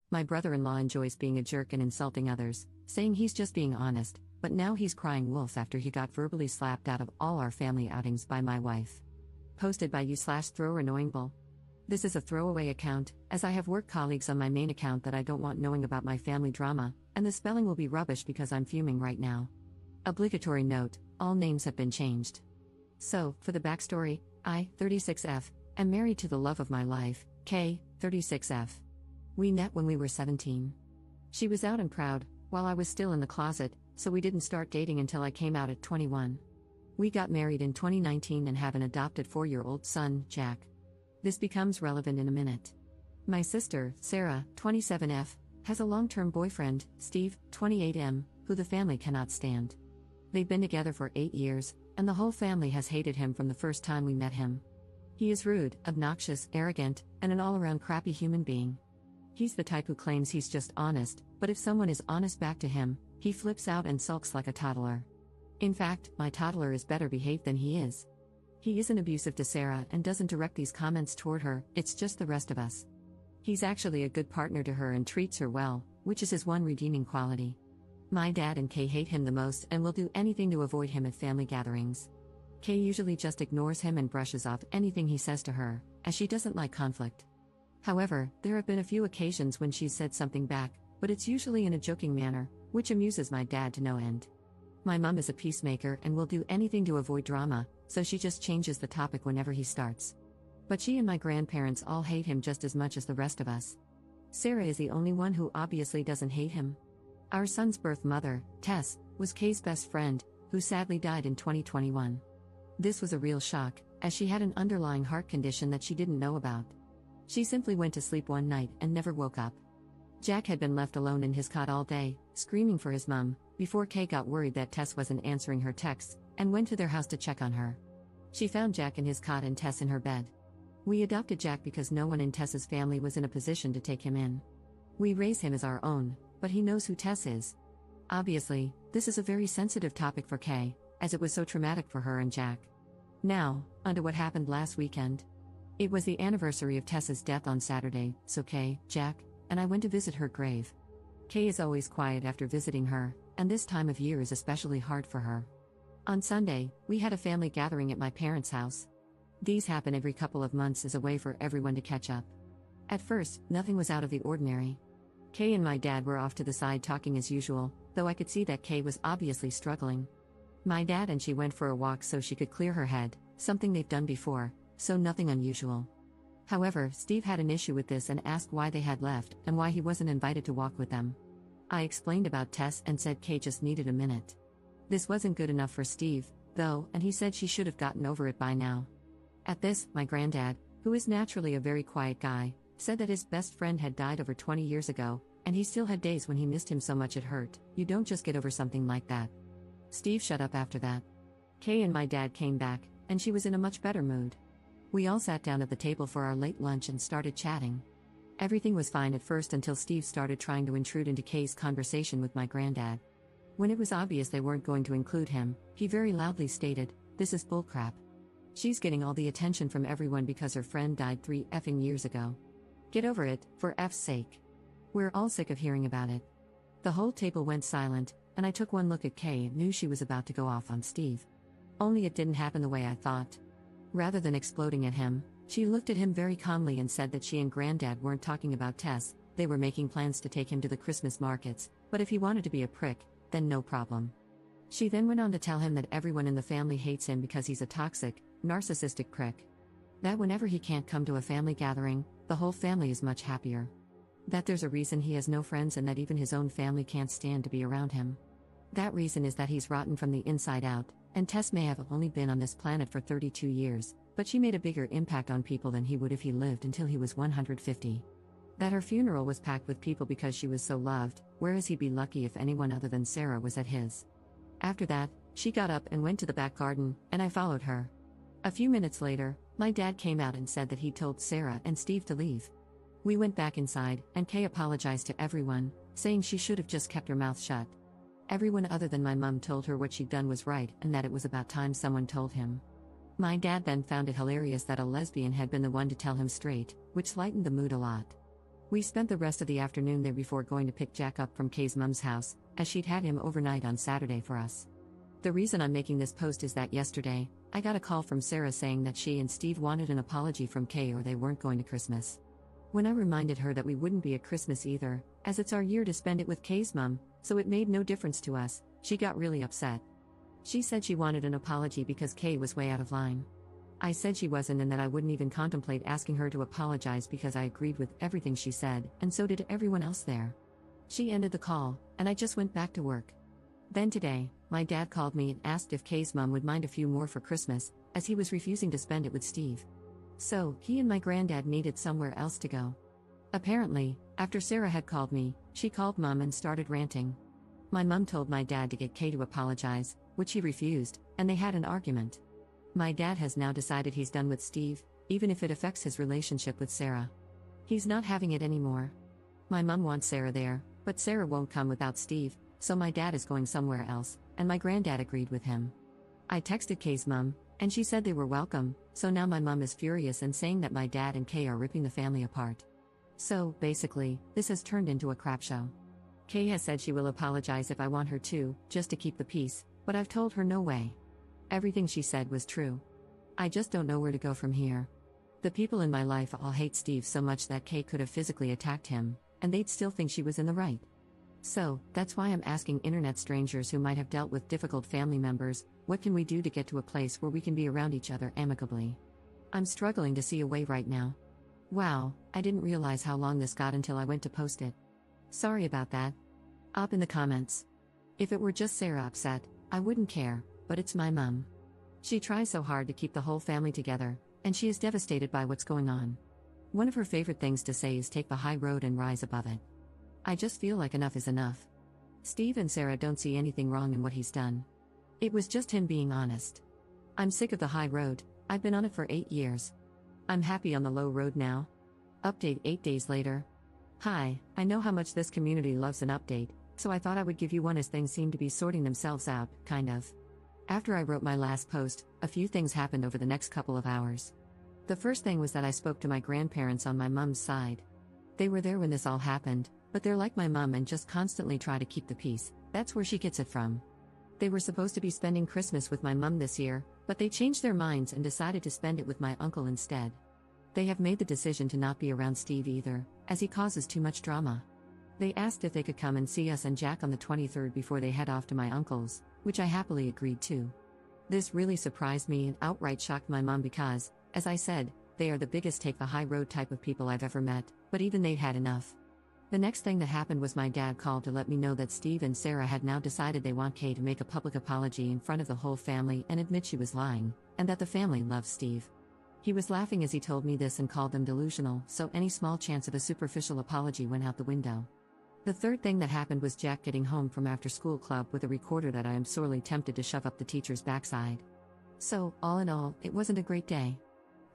My brother-in-law enjoys being a jerk and insulting others, saying he's just being honest, but now he's crying wolf after he got verbally slapped out of all our family outings by my wife. Posted by you/thrower_annoyingbull. This is a throwaway account, as I have work colleagues on my main account that I don't want knowing about my family drama, and the spelling will be rubbish because I'm fuming right now. Obligatory note, all names have been changed. So, for the backstory, I, 36F, am married to the love of my life, K, 36F. We met when we were 17. She was out and proud, while I was still in the closet, so we didn't start dating until I came out at 21. We got married in 2019 and have an adopted 4-year-old son, Jack. This becomes relevant in a minute. My sister, Sarah, 27F, has a long-term boyfriend, Steve, 28M, who the family cannot stand. They've been together for 8 years, and the whole family has hated him from the first time we met him. He is rude, obnoxious, arrogant, and an all-around crappy human being. He's the type who claims he's just honest, but if someone is honest back to him, he flips out and sulks like a toddler. In fact, my toddler is better behaved than he is. He isn't abusive to Sarah and doesn't direct these comments toward her, it's just the rest of us. He's actually a good partner to her and treats her well, which is his one redeeming quality. My dad and Kay hate him the most and will do anything to avoid him at family gatherings. Kay usually just ignores him and brushes off anything he says to her, as she doesn't like conflict. However, there have been a few occasions when she's said something back, but it's usually in a joking manner, which amuses my dad to no end. My mom is a peacemaker and will do anything to avoid drama, so she just changes the topic whenever he starts. But she and my grandparents all hate him just as much as the rest of us. Sarah is the only one who obviously doesn't hate him. Our son's birth mother, Tess, was Kay's best friend, who sadly died in 2021. This was a real shock, as she had an underlying heart condition that she didn't know about. She simply went to sleep one night and never woke up. Jack had been left alone in his cot all day, screaming for his mum, before Kay got worried that Tess wasn't answering her texts, and went to their house to check on her. She found Jack in his cot and Tess in her bed. We adopted Jack because no one in Tess's family was in a position to take him in. We raise him as our own, but he knows who Tess is. Obviously, this is a very sensitive topic for Kay, as it was so traumatic for her and Jack. Now, onto what happened last weekend. It was the anniversary of Tess's death on Saturday, so Kay, Jack, and I went to visit her grave. Kay is always quiet after visiting her, and this time of year is especially hard for her. On Sunday, we had a family gathering at my parents' house. These happen every couple of months as a way for everyone to catch up. At first, nothing was out of the ordinary. Kay and my dad were off to the side talking as usual, though I could see that Kay was obviously struggling. My dad and she went for a walk so she could clear her head, something they've done before, so nothing unusual. However, Steve had an issue with this and asked why they had left and why he wasn't invited to walk with them. I explained about Tess and said Kay just needed a minute. This wasn't good enough for Steve, though, and he said she should have gotten over it by now. At this, my granddad, who is naturally a very quiet guy, said that his best friend had died over 20 years ago, and he still had days when he missed him so much it hurt. You don't just get over something like that. Steve shut up after that. Kay and my dad came back, and she was in a much better mood. We all sat down at the table for our late lunch and started chatting. Everything was fine at first until Steve started trying to intrude into Kay's conversation with my granddad. When it was obvious they weren't going to include him, he very loudly stated, "This is bullcrap. She's getting all the attention from everyone because her friend died 3 effing years ago. Get over it, for F's sake. We're all sick of hearing about it." The whole table went silent, and I took one look at Kay and knew she was about to go off on Steve. Only it didn't happen the way I thought. Rather than exploding at him, she looked at him very calmly and said that she and Granddad weren't talking about Tess, they were making plans to take him to the Christmas markets, but if he wanted to be a prick, then no problem. She then went on to tell him that everyone in the family hates him because he's a toxic, narcissistic prick. That whenever he can't come to a family gathering, the whole family is much happier. That there's a reason he has no friends and that even his own family can't stand to be around him. That reason is that he's rotten from the inside out, and Tess may have only been on this planet for 32 years, but she made a bigger impact on people than he would if he lived until he was 150. That her funeral was packed with people because she was so loved, whereas he'd be lucky if anyone other than Sarah was at his. After that, she got up and went to the back garden, and I followed her. A few minutes later, my dad came out and said that he'd told Sarah and Steve to leave. We went back inside, and Kay apologized to everyone, saying she should have just kept her mouth shut. Everyone other than my mum told her what she'd done was right and that it was about time someone told him. My dad then found it hilarious that a lesbian had been the one to tell him straight, which lightened the mood a lot. We spent the rest of the afternoon there before going to pick Jack up from Kay's mum's house, as she'd had him overnight on Saturday for us. The reason I'm making this post is that yesterday, I got a call from Sarah saying that she and Steve wanted an apology from Kay or they weren't going to Christmas. When I reminded her that we wouldn't be at Christmas either, as it's our year to spend it with Kay's mum, so it made no difference to us, she got really upset. She said she wanted an apology because Kay was way out of line. I said she wasn't and that I wouldn't even contemplate asking her to apologize because I agreed with everything she said, and so did everyone else there. She ended the call, and I just went back to work. Then today, my dad called me and asked if Kay's mum would mind a few more for Christmas, as he was refusing to spend it with Steve. So, he and my granddad needed somewhere else to go. Apparently, after Sarah had called me, she called Mum and started ranting. My mum told my dad to get Kay to apologize, which he refused, and they had an argument. My dad has now decided he's done with Steve, even if it affects his relationship with Sarah. He's not having it anymore. My mum wants Sarah there, but Sarah won't come without Steve, so my dad is going somewhere else, and my granddad agreed with him. I texted Kay's mum, and she said they were welcome, so now my mum is furious and saying that my dad and Kay are ripping the family apart. So, basically, this has turned into a crap show. Kay has said she will apologize if I want her to, just to keep the peace, but I've told her no way. Everything she said was true. I just don't know where to go from here. The people in my life all hate Steve so much that Kay could have physically attacked him, and they'd still think she was in the right. So, that's why I'm asking internet strangers who might have dealt with difficult family members, what can we do to get to a place where we can be around each other amicably? I'm struggling to see a way right now. Wow, I didn't realize how long this got until I went to post it. Sorry about that. Up in the comments. If it were just Sarah upset, I wouldn't care, but it's my mum. She tries so hard to keep the whole family together, and she is devastated by what's going on. One of her favorite things to say is take the high road and rise above it. I just feel like enough is enough. Steve and Sarah don't see anything wrong in what he's done. It was just him being honest. I'm sick of the high road, I've been on it for 8 years. I'm happy on the low road now. Update 8 days later. Hi, I know how much this community loves an update, so I thought I would give you one as things seem to be sorting themselves out, kind of. After I wrote my last post, a few things happened over the next couple of hours. The first thing was that I spoke to my grandparents on my mum's side. They were there when this all happened, but they're like my mum and just constantly try to keep the peace, that's where she gets it from. They were supposed to be spending Christmas with my mum this year, but they changed their minds and decided to spend it with my uncle instead. They have made the decision to not be around Steve either, as he causes too much drama. They asked if they could come and see us and Jack on the 23rd before they head off to my uncle's, which I happily agreed to. This really surprised me and outright shocked my mum because, as I said, they are the biggest take the high road type of people I've ever met, but even they'd had enough. The next thing that happened was my dad called to let me know that Steve and Sarah had now decided they want Kay to make a public apology in front of the whole family and admit she was lying, and that the family loves Steve. He was laughing as he told me this and called them delusional, so any small chance of a superficial apology went out the window. The third thing that happened was Jack getting home from after-school club with a recorder that I am sorely tempted to shove up the teacher's backside. So, all in all, it wasn't a great day.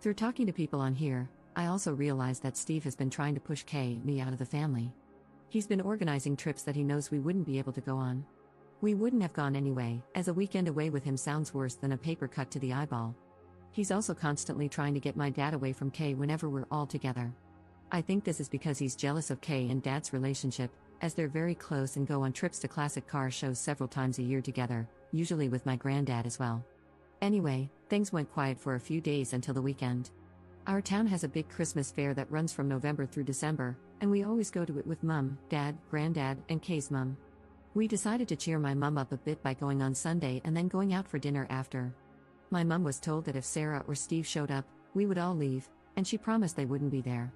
Through talking to people on here, I also realized that Steve has been trying to push Kay and me out of the family. He's been organizing trips that he knows we wouldn't be able to go on. We wouldn't have gone anyway, as a weekend away with him sounds worse than a paper cut to the eyeball. He's also constantly trying to get my dad away from Kay whenever we're all together. I think this is because he's jealous of Kay and Dad's relationship, as they're very close and go on trips to classic car shows several times a year together, usually with my granddad as well. Anyway, things went quiet for a few days until the weekend. Our town has a big Christmas fair that runs from November through December, and we always go to it with Mum, Dad, Granddad, and Kay's mum. We decided to cheer my mum up a bit by going on Sunday and then going out for dinner after. My mum was told that if Sarah or Steve showed up, we would all leave, and she promised they wouldn't be there.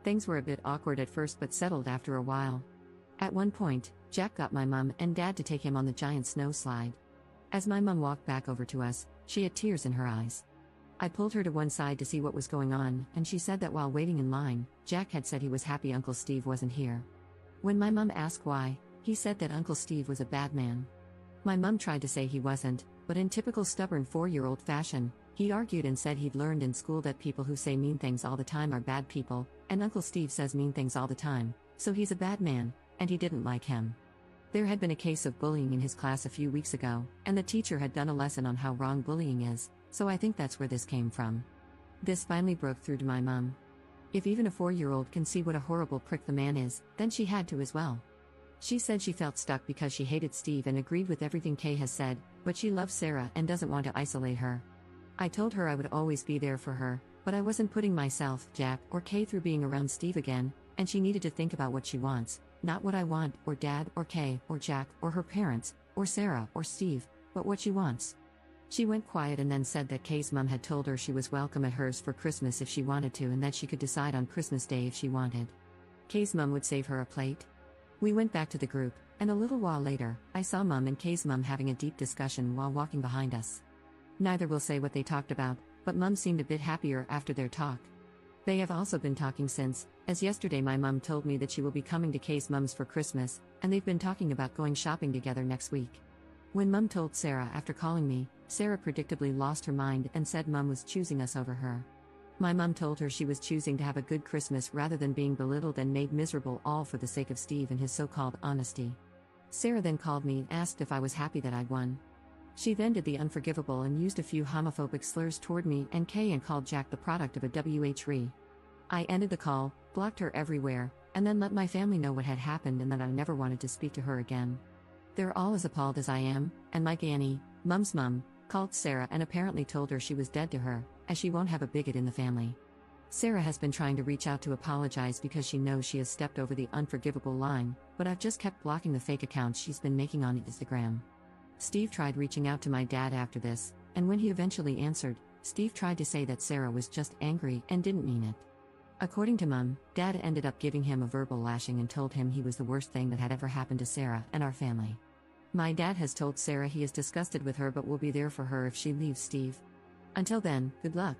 Things were a bit awkward at first but settled after a while. At one point, Jack got my mum and Dad to take him on the giant snow slide. As my mum walked back over to us, she had tears in her eyes. I pulled her to one side to see what was going on, and she said that while waiting in line, Jack had said he was happy Uncle Steve wasn't here. When my mum asked why, he said that Uncle Steve was a bad man. My mum tried to say he wasn't, but in typical stubborn 4-year-old fashion, he argued and said he'd learned in school that people who say mean things all the time are bad people, and Uncle Steve says mean things all the time, so he's a bad man, and he didn't like him. There had been a case of bullying in his class a few weeks ago, and the teacher had done a lesson on how wrong bullying is, so I think that's where this came from. This finally broke through to my mum. If even a 4-year-old can see what a horrible prick the man is, then she had to as well. She said she felt stuck because she hated Steve and agreed with everything Kay has said, but she loves Sarah and doesn't want to isolate her. I told her I would always be there for her, but I wasn't putting myself, Jack, or Kay through being around Steve again, and she needed to think about what she wants, not what I want, or Dad, or Kay, or Jack, or her parents, or Sarah, or Steve, but what she wants. She went quiet and then said that Kay's mom had told her she was welcome at hers for Christmas if she wanted to and that she could decide on Christmas Day if she wanted. Kay's mom would save her a plate. We went back to the group, and a little while later, I saw Mom and Kay's mom having a deep discussion while walking behind us. Neither will say what they talked about, but Mom seemed a bit happier after their talk. They have also been talking since, as yesterday my mom told me that she will be coming to Kay's mom's for Christmas, and they've been talking about going shopping together next week. When Mom told Sarah after calling me, Sarah predictably lost her mind and said Mom was choosing us over her. My mom told her she was choosing to have a good Christmas rather than being belittled and made miserable, all for the sake of Steve and his so-called honesty. Sarah then called me and asked if I was happy that I'd won. She then did the unforgivable and used a few homophobic slurs toward me and Kay and called Jack the product of a WH-re. I ended the call, blocked her everywhere, and then let my family know what had happened and that I never wanted to speak to her again. They're all as appalled as I am, and Mike Annie, Mom's mom, called Sarah and apparently told her she was dead to her, as she won't have a bigot in the family. Sarah has been trying to reach out to apologize because she knows she has stepped over the unforgivable line, but I've just kept blocking the fake accounts she's been making on Instagram. Steve tried reaching out to my dad after this, and when he eventually answered, Steve tried to say that Sarah was just angry and didn't mean it. According to Mom, Dad ended up giving him a verbal lashing and told him he was the worst thing that had ever happened to Sarah and our family. My dad has told Sarah he is disgusted with her but will be there for her if she leaves Steve. Until then, good luck.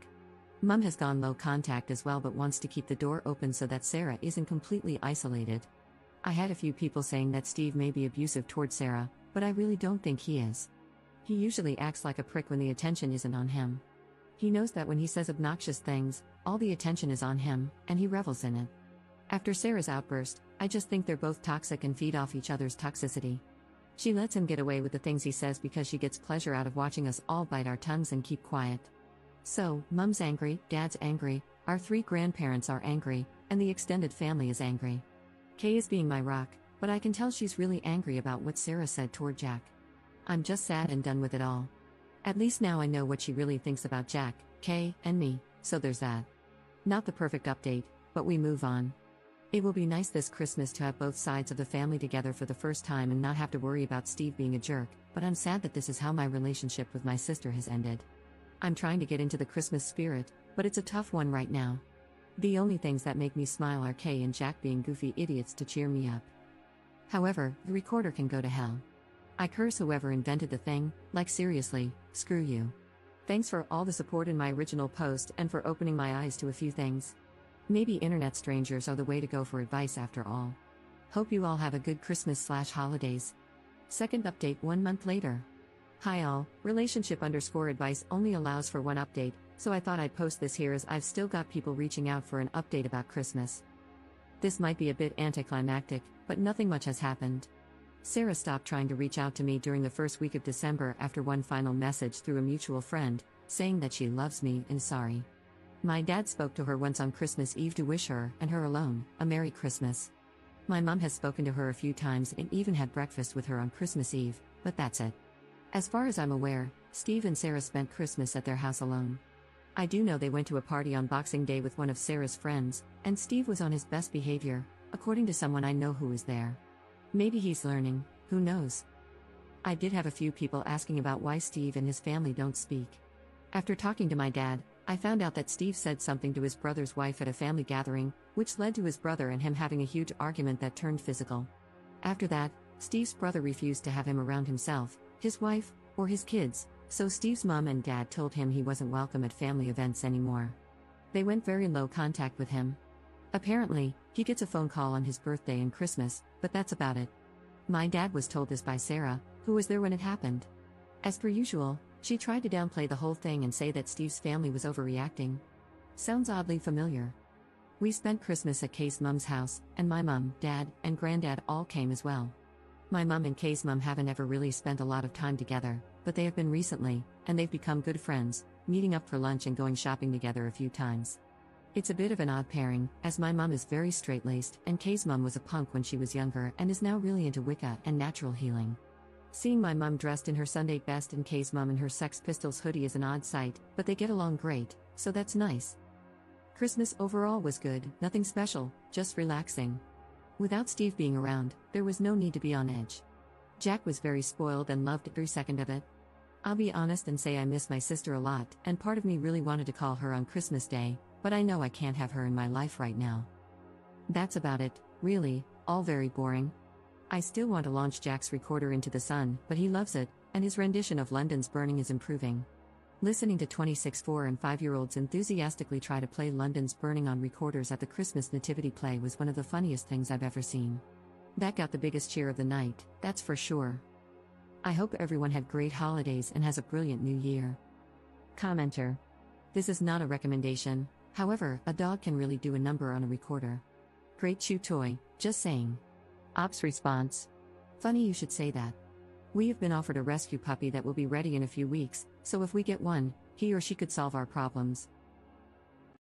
Mom has gone low contact as well but wants to keep the door open so that Sarah isn't completely isolated. I had a few people saying that Steve may be abusive toward Sarah, but I really don't think he is. He usually acts like a prick when the attention isn't on him. He knows that when he says obnoxious things, all the attention is on him, and he revels in it. After Sarah's outburst, I just think they're both toxic and feed off each other's toxicity. She lets him get away with the things he says because she gets pleasure out of watching us all bite our tongues and keep quiet. So, Mom's angry, Dad's angry, our 3 grandparents are angry, and the extended family is angry. Kay is being my rock, but I can tell she's really angry about what Sarah said toward Jack. I'm just sad and done with it all. At least now I know what she really thinks about Jack, Kay, and me, so there's that. Not the perfect update, but we move on. It will be nice this Christmas to have both sides of the family together for the first time and not have to worry about Steve being a jerk, but I'm sad that this is how my relationship with my sister has ended. I'm trying to get into the Christmas spirit, but it's a tough one right now. The only things that make me smile are Kay and Jack being goofy idiots to cheer me up. However, the recorder can go to hell. I curse whoever invented the thing, like seriously, screw you. Thanks for all the support in my original post and for opening my eyes to a few things. Maybe internet strangers are the way to go for advice after all. Hope you all have a good Christmas/holidays. Second update 1 month later. Hi all, relationship_advice only allows for one update, so I thought I'd post this here as I've still got people reaching out for an update about Christmas. This might be a bit anticlimactic, but nothing much has happened. Sarah stopped trying to reach out to me during the first week of December after one final message through a mutual friend, saying that she loves me and sorry. My dad spoke to her once on Christmas Eve to wish her, and her alone, a Merry Christmas. My mom has spoken to her a few times and even had breakfast with her on Christmas Eve, but that's it. As far as I'm aware, Steve and Sarah spent Christmas at their house alone. I do know they went to a party on Boxing Day with one of Sarah's friends, and Steve was on his best behavior, according to someone I know who was there. Maybe he's learning, who knows? I did have a few people asking about why Steve and his family don't speak. After talking to my dad, I found out that Steve said something to his brother's wife at a family gathering, which led to his brother and him having a huge argument that turned physical. After that, Steve's brother refused to have him around himself, his wife, or his kids, so Steve's mom and dad told him he wasn't welcome at family events anymore. They went very low contact with him. Apparently, he gets a phone call on his birthday and Christmas, but that's about it. My dad was told this by Sarah, who was there when it happened. As per usual, she tried to downplay the whole thing and say that Steve's family was overreacting. Sounds oddly familiar. We spent Christmas at Kay's mom's house, and my mom, dad, and granddad all came as well. My mom and Kay's mom haven't ever really spent a lot of time together, but they have been recently, and they've become good friends, meeting up for lunch and going shopping together a few times. It's a bit of an odd pairing, as my mum is very straight-laced, and Kay's mum was a punk when she was younger and is now really into Wicca and natural healing. Seeing my mum dressed in her Sunday best and Kay's mum in her Sex Pistols hoodie is an odd sight, but they get along great, so that's nice. Christmas overall was good, nothing special, just relaxing. Without Steve being around, there was no need to be on edge. Jack was very spoiled and loved every second of it. I'll be honest and say I miss my sister a lot, and part of me really wanted to call her on Christmas Day, but I know I can't have her in my life right now. That's about it, really, all very boring. I still want to launch Jack's recorder into the sun, but he loves it, and his rendition of London's Burning is improving. Listening to 26 4 and 5-year-olds enthusiastically try to play London's Burning on recorders at the Christmas nativity play was one of the funniest things I've ever seen. That got the biggest cheer of the night, that's for sure. I hope everyone had great holidays and has a brilliant new year. Commenter. This is not a recommendation, however, a dog can really do a number on a recorder. Great chew toy, just saying. Ops response. Funny you should say that. We have been offered a rescue puppy that will be ready in a few weeks, so if we get one, he or she could solve our problems.